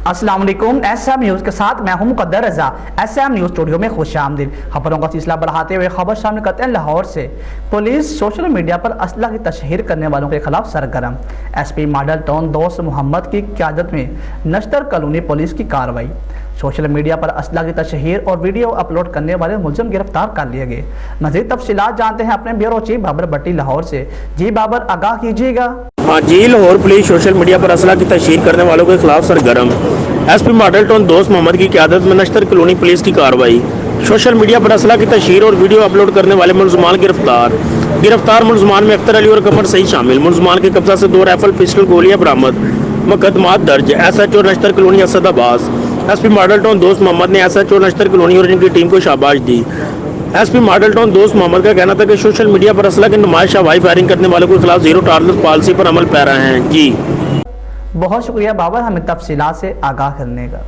अस्सलाम वालेकुम। SM news के साथ मैं हूं मुक़द्दर रज़ा। एसएम न्यूज़ स्टूडियो में खुश आमदीद। खबरों का सिलसिला बढ़ाते हुए खबर शामिल करते हैं लाहौर से। पुलिस सोशल मीडिया पर असला की तशहीर करने वालों के खिलाफ सरगर्म। SP Model Town Dost Mohammad की क़यादत में नश्तर कॉलोनी पुलिस की कार्रवाई। सोशल मीडिया पर असला की तशहीर और वीडियो अपलोड करने वाले मुलज़िम गिरफ्तार कर लिए गए। मज़ीद तफसीलात जानते हैं अपने ब्यूरो चीफ बाबर भट्टी लाहौर से। जी बाबर, आगाह कीजिएगा। हाँ जी, लाहौर पुलिस सोशल मीडिया पर असला की तशहीर करने वालों के खिलाफ सरगर्म। SP Model Town Dost Mohammad की क़यादत में नश्तर कॉलोनी पुलिस की कार्रवाई। सोशल मीडिया पर असला की तशहीर और वीडियो अपलोड करने वाले मुलज़मान गिरफ्तार मुलज़मान में अख्तर अली और कमर सईद शामिल। मुलज़मान के कब्जा से 2 राइफल पिस्टल गोलियां बरामद। मुकदमात दर्ज। SHO Nishtar Colony Asad Abbas. SP Model Town Dost Muhammad ने SHO नश्तर कॉलोनी और इनकी टीम को शाबाश दी। SP Model Town Dost Mohammad का कहना था कि सोशल मीडिया पर असला की नुमाइश हवाई फायरिंग करने वालों के खिलाफ जीरो टॉलरेंस पॉलिसी पर अमल पैरा हैं। जी बहुत शुक्रिया बाबर, हमें तफसीलात से आगाह करने का।